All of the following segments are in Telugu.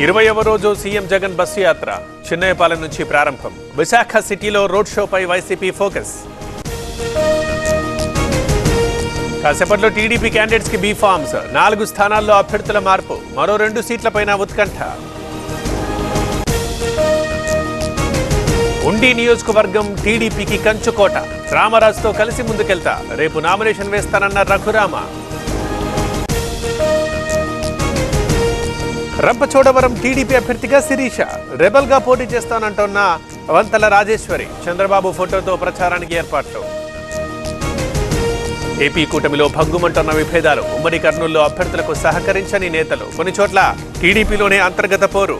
20వ రోజు సీఎం జగన్ బస్సు యాత్ర చిన్నయపాలెం నుంచి ప్రారంభం. విశాఖ సిటీలో రోడ్ షోపై వైసీపీ ఫోకస్. కాసేపట్లో టీడీపీ క్యాండిడేట్స్ కి బీ ఫార్మ్స్. 4 స్థానాల్లో అభ్యర్థుల మార్పు. మరో 2 సీట్లపైన ఉత్కంఠ. ఉండి నియోజకవర్గం టీడీపీకి కంచుకోట. రామరాజుతో కలిసి ముందుకెళ్తా. రేపు నామినేషన్ వేస్తానన్న రఘురామ. రంపచోడవరం టీడీపీ అభ్యర్థిగా శిరీష. రెబల్ గా పోటీ చేస్తానంటున్న వంతల రాజేశ్వరి. చంద్రబాబు ఫోటోతో ప్రచారానికి ఏర్పాట్లు. ఏపీ కూటమిలో భగ్గుమంటున్న విభేదాలు. ఉమ్మడి కర్నూలులో అభ్యర్థులకు సహకరించని నేతలు. కొన్ని చోట్ల టీడీపీలోనే అంతర్గత పోరు.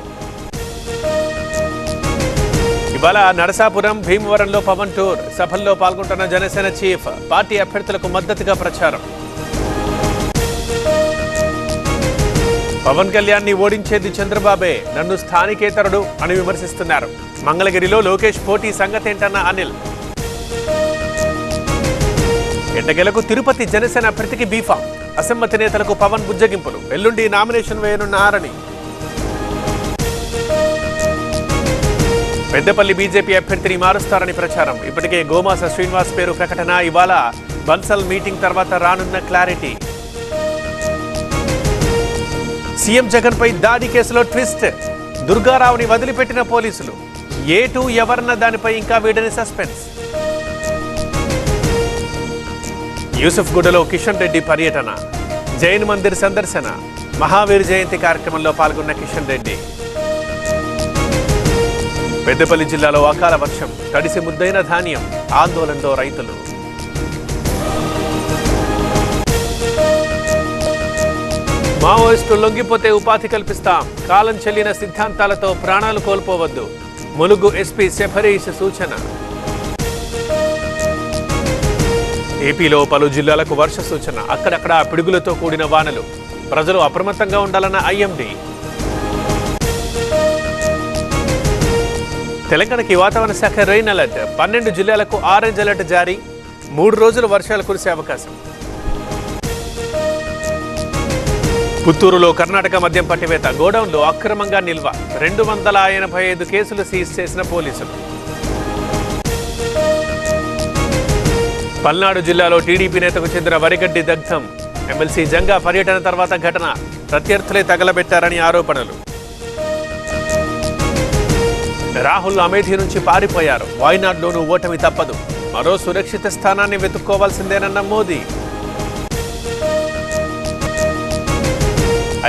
ఇవాళ నరసాపురం, భీమవరంలో పవన్ టూర్. సభల్లో పాల్గొంటున్న జనసేన చీఫ్. పార్టీ అభ్యర్థులకు మద్దతుగా ప్రచారం. పవన్ కళ్యాణ్ ని ఓడించేది చంద్రబాబే, నన్ను స్థానికేతరుడు అని విమర్శిస్తున్నారు. మంగళగిరిలో లోకేష్ పోటీ సంగతేంటన్న అనిల్. ఎట్టకేలకు తిరుపతి జనసేన అభ్యర్థికి బీఫామ్. అసమ్మతి నేతలకు పవన్ బుజ్జగింపులు. ఎల్లుండి నామినేషన్ వేయనున్నారని. పెద్దపల్లి బీజేపీ అభ్యర్థిని మారుస్తారని ప్రచారం. ఇప్పటికే గోమాస శ్రీనివాస్ పేరు ప్రకటన. ఇవాళ బన్సల్ మీటింగ్ తర్వాత రానున్న క్లారిటీ. సీఎం జగన్ పై దాడి కేసులో ట్విస్ట్. దుర్గారావుని వదిలిపెట్టిన పోలీసులు. ఏటు ఎవరన్న దానిపై ఇంకా వీడని సస్పెన్స్. యూసుఫ్ గూడలో కిషన్ రెడ్డి పర్యటన. జైన్ మందిర్ సందర్శన. మహావీర్ జయంతి కార్యక్రమంలో పాల్గొన్న కిషన్ రెడ్డి. పెద్దపల్లి జిల్లాలో అకాల వర్షం. తడిసి ముద్దైన ధాన్యం. ఆందోళనలో రైతులు. మావోయిస్టులు లొంగిపోతే ఉపాధి కల్పిస్తాం. కాలం చెల్లిన సిద్ధాంతాలతో ప్రాణాలు కోల్పోవద్దు. ములుగు ఎస్పీ శబరీష్ సూచన. ఏపీలో పలు జిల్లాలకు వర్ష సూచన. అక్కడక్కడ పిడుగులతో కూడిన వానలు. ప్రజలు అప్రమత్తంగా ఉండాలన్న ఐఎండీ. తెలంగాణకి వాతావరణ శాఖ రెయిన్ అలర్ట్. 12 జిల్లాలకు ఆరెంజ్ అలర్ట్ జారీ. 3 రోజులు వర్షాలు కురిసే అవకాశం. పుత్తూరులో కర్ణాటక మద్యం పట్టివేత. గోడౌన్లో అక్రమంగా నిల్వ. 285 కేసులు సీజ్ చేసిన పోలీసులు. పల్నాడు జిల్లాలో టీడీపీ నేతకు చెందిన వరిగడ్డి దగ్ధం. ఎమ్మెల్సీ జంగా పర్యటన తర్వాత ఘటన. ప్రత్యర్థులే తగలబెట్టారని ఆరోపణలు. రాహుల్ అమేఠీ నుంచి పారిపోయారు. వాయనాడ్లోనూ ఓటమి తప్పదు. మరో సురక్షిత స్థానాన్ని వెతుక్కోవాల్సిందేనన్న మోదీ.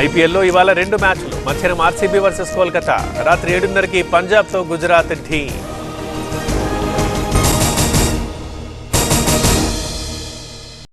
ఐపీఎల్లో ఇవాళ 2 మ్యాచ్లు. మధ్యాహ్నం ఆర్సీబీ వర్సెస్ కోల్కతా. రాత్రి 7:30కి పంజాబ్తో గుజరాత్ ఢీ.